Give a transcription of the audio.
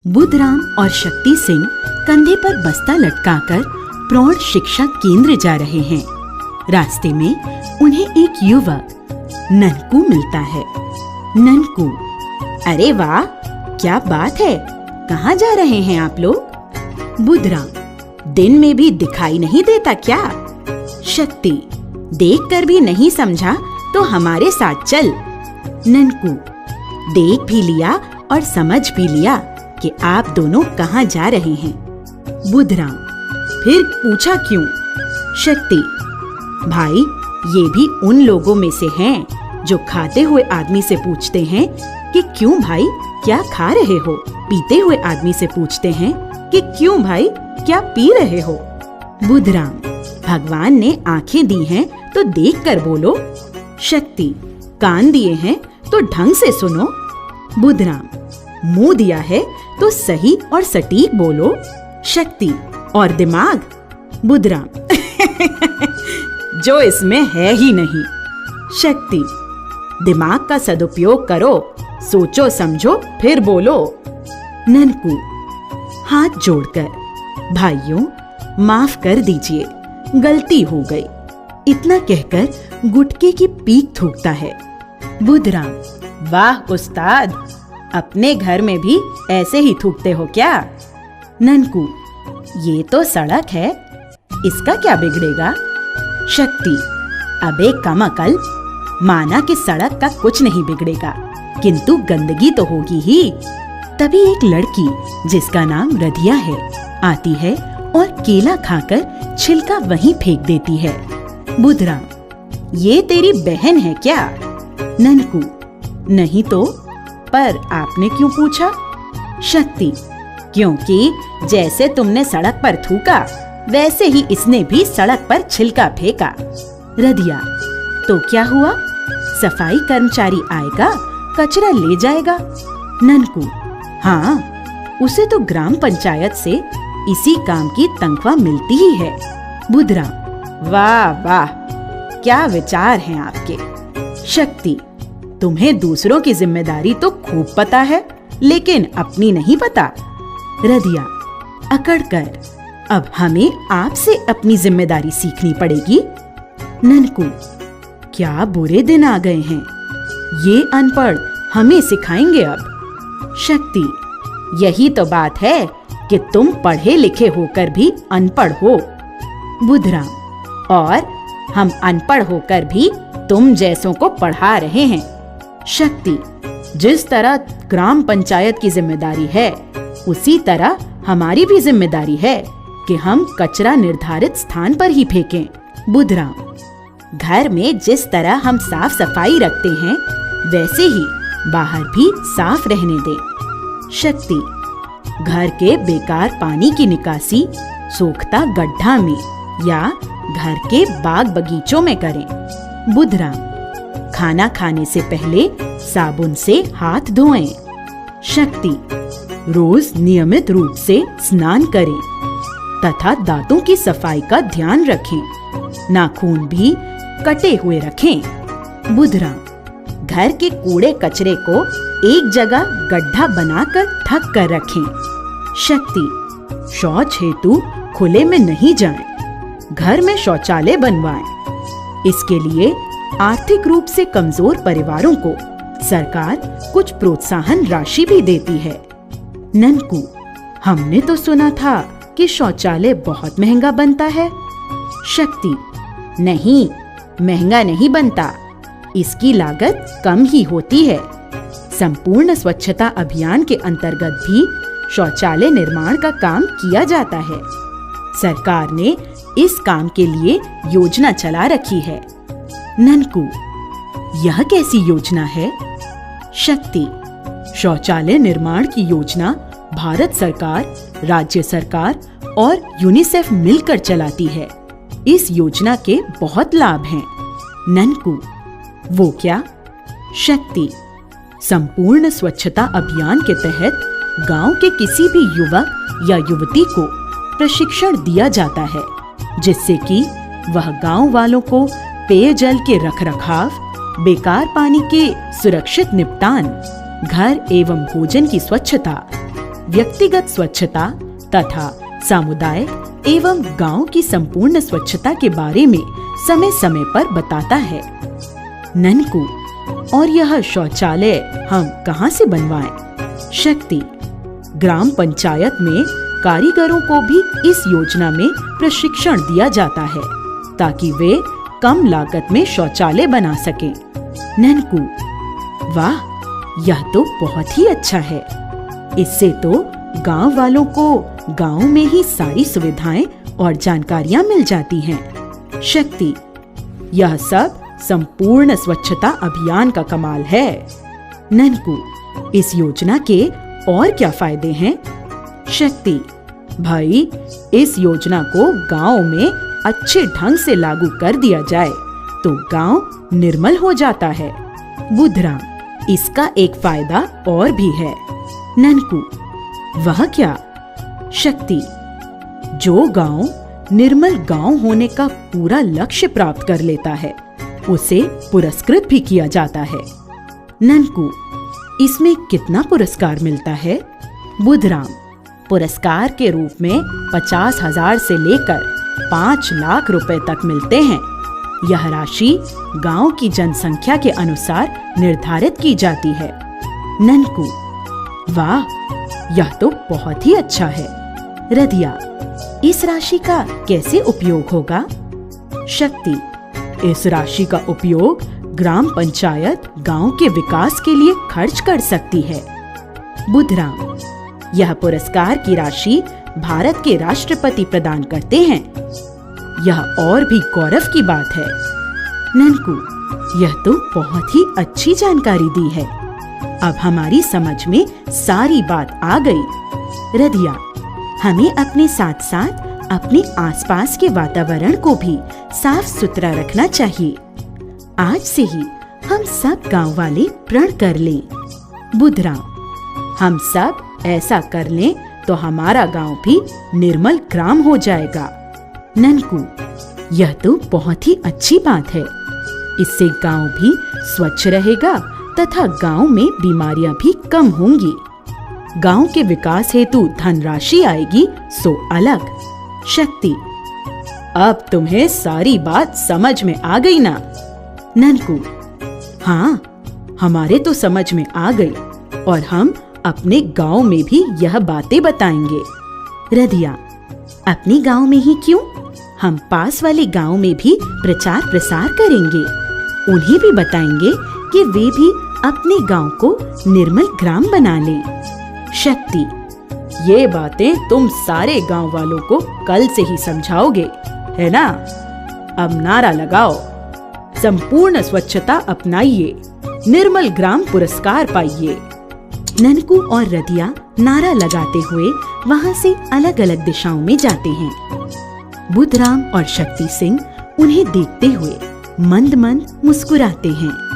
बुधराम और शक्ति सिंह कंधे पर बस्ता लटकाकर प्रौढ़ शिक्षा केंद्र जा रहे हैं। रास्ते में उन्हें एक युवक ननकू मिलता है। ननकू, अरे वाह, क्या बात है, कहाँ जा रहे हैं आप लोग? बुधराम, दिन में भी दिखाई नहीं देता क्या? शक्ति, देखकर भी नहीं समझा तो हमारे साथ चल। ननकू, देख भी लिया और समझ भी लिया कि आप दोनों कहाँ जा रहे हैं। बुधराम, फिर पूछा क्यों? शक्ति, भाई, ये भी उन लोगों में से हैं जो खाते हुए आदमी से पूछते हैं कि क्यों भाई, क्या खा रहे हो? पीते हुए आदमी से पूछते हैं कि क्यों भाई, क्या पी रहे हो? बुधराम, भगवान ने आंखें दी हैं तो देख कर बोलो। शक्ति, कान दिए हैं तो ढंग से सुनो। बुधराम, मुंह दिया है तो सही और सटीक बोलो। शक्ति, और दिमाग? बुधराम, जो इसमें है ही नहीं। शक्ति, दिमाग का सदुपयोग करो, सोचो समझो फिर बोलो। ननकू, हाथ जोड़कर, भाइयों माफ कर दीजिए, गलती हो गई, इतना कहकर गुटके की पीक थूकता है। बुधराम, वाह उस्ताद, अपने घर में भी ऐसे ही थूकते हो क्या? ननकू, ये तो सड़क है, इसका क्या बिगड़ेगा? शक्ति, अबे कम अकल, माना कि सड़क का कुछ नहीं बिगड़ेगा, किंतु गंदगी तो होगी ही। तभी एक लड़की जिसका नाम रधिया है आती है और केला खाकर छिलका वहीं फेंक देती है। बुधराम, ये तेरी बहन है क्या? ननकू, नहीं तो, पर आपने क्यों पूछा? शक्ति, क्योंकि जैसे तुमने सड़क पर थूका वैसे ही इसने भी सड़क पर छिलका फेंका। रधिया, तो क्या हुआ? सफाई कर्मचारी आएगा, कचरा ले जाएगा। ननकू, हाँ, उसे तो ग्राम पंचायत से इसी काम की तनख्वाह मिलती ही है। बुधराम, वाह वाह, क्या विचार हैं आपके। शक्ति, तुम्हें दूसरों की जिम्मेदारी तो खूब पता है, लेकिन अपनी नहीं पता। रधिया, अकड़कर, अब हमें आपसे अपनी जिम्मेदारी सीखनी पड़ेगी। ननकू, क्या बुरे दिन आ गए हैं, ये अनपढ़ हमें सिखाएंगे अब। शक्ति, यही तो बात है कि तुम पढ़े लिखे होकर भी अनपढ़ हो। बुधराम, और हम अनपढ़ होकर भी तुम जैसों को पढ़ा रहे हैं। शक्ति, जिस तरह ग्राम पंचायत की जिम्मेदारी है उसी तरह हमारी भी जिम्मेदारी है कि हम कचरा निर्धारित स्थान पर ही फेंकें। बुधराम, घर में जिस तरह हम साफ सफाई रखते हैं वैसे ही बाहर भी साफ रहने दें। शक्ति, घर के बेकार पानी की निकासी सोखता गड्ढा में या घर के बाग बगीचों में करें। बुधराम, खाना खाने से पहले साबुन से हाथ धोएं। शक्ति, रोज नियमित रूप से स्नान करें तथा दांतों की सफाई का ध्यान रखें, नाखून भी कटे हुए रखें। बुधराम, घर के कूड़े कचरे को एक जगह गड्ढा बनाकर ढक कर रखें। शक्ति, शौच हेतु खुले में नहीं जाएं, घर में शौचालय बनवाएं। इसके लिए आर्थिक रूप से कमजोर परिवारों को सरकार कुछ प्रोत्साहन राशि भी देती है। ननकू, हमने तो सुना था कि शौचालय बहुत महंगा बनता है। शक्ति, नहीं, महंगा नहीं बनता, इसकी लागत कम ही होती है। संपूर्ण स्वच्छता अभियान के अंतर्गत भी शौचालय निर्माण का काम किया जाता है। सरकार ने इस काम के लिए योजना चला रखी है। ननकू, यह कैसी योजना है? शक्ति, शौचालय निर्माण की योजना भारत सरकार, राज्य सरकार और यूनिसेफ मिलकर चलाती है। इस योजना के बहुत लाभ हैं। ननकू, वो क्या? शक्ति, संपूर्ण स्वच्छता अभियान के तहत गांव के किसी भी युवक या युवती को प्रशिक्षण दिया जाता है, जिससे कि वह गांव वालों को पेयजल के रखरखाव, बेकार पानी के सुरक्षित निपटान, घर एवं भोजन की स्वच्छता, व्यक्तिगत स्वच्छता तथा सामुदायिक एवं गांव की संपूर्ण स्वच्छता के बारे में समय समय पर बताता है। ननकू, और यह शौचालय हम कहाँ से बनवाएं? शक्ति, ग्राम पंचायत में कारीगरों को भी इस योजना में प्रशिक्षण दिया जाता है ताकि वे कम लागत में शौचालय बना सकें। ननकू, वाह, यह तो बहुत ही अच्छा है। इससे तो गांव वालों को गांव में ही सारी सुविधाएं और जानकारियां मिल जाती हैं। शक्ति, यह सब संपूर्ण स्वच्छता अभियान का कमाल है। ननकू, इस योजना के और क्या फायदे हैं? शक्ति, भाई, इस योजना को गांव में अच्छे ढंग से लागू कर दिया जाए तो गांव निर्मल हो जाता है। बुधराम, इसका एक फायदा और भी है। ननकू, वह क्या? शक्ति, जो गांव निर्मल गांव होने का पूरा लक्ष्य प्राप्त कर लेता है उसे पुरस्कृत भी किया जाता है। ननकू, इसमें कितना पुरस्कार मिलता है? बुधराम, पुरस्कार के रूप में 50,000 से लेकर 5 लाख रुपए तक मिलते हैं। यह राशि गांव की जनसंख्या के अनुसार निर्धारित की जाती है। ननकू, वाह, यह तो बहुत ही अच्छा है। रधिया, इस राशि का कैसे उपयोग होगा? शक्ति, इस राशि का उपयोग ग्राम पंचायत गांव के विकास के लिए खर्च कर सकती है। बुधराम, यह पुरस्कार की राशि भारत के राष्ट्रपति प्रदान करते हैं। यह और भी गौरव की बात है। ननकू, यह तो बहुत ही अच्छी जानकारी दी है। अब हमारी समझ में सारी बात आ गई। रधिया, हमें अपने साथ साथ अपने आसपास के वातावरण को भी साफ सुथरा रखना चाहिए। आज से ही हम सब गांव वाले प्रण कर लें। बुधराम, हम सब ऐसा कर लें तो हमारा गांव भी निर्मल ग्राम हो जाएगा। ननकू, यह तो बहुत ही अच्छी बात है। इससे गांव भी स्वच्छ रहेगा तथा गांव में बीमारियां भी कम होंगी। गांव के विकास हेतु धनराशि आएगी सो अलग। शक्ति, अब तुम्हें सारी बात समझ में आ गई ना? ननकू, हाँ, हमारे तो समझ में आ गई और हम अपने गांव में भी यह बातें बताएंगे। रधिया, अपने गांव में ही क्यों, हम पास वाले गांव में भी प्रचार प्रसार करेंगे। उन्हें भी बताएंगे कि वे भी अपने गांव को निर्मल ग्राम बना लें। शक्ति, ये बातें तुम सारे गांव वालों को कल से ही समझाओगे, है ना? अब नारा लगाओ, संपूर्ण स्वच्छता अपनाइए, निर्मल ग्राम पुरस्कार पाइए। ननकू और रधिया नारा लगाते हुए वहां से अलग अलग दिशाओं में जाते हैं। बुधराम और शक्ति सिंह उन्हें देखते हुए मंद मंद मुस्कुराते हैं।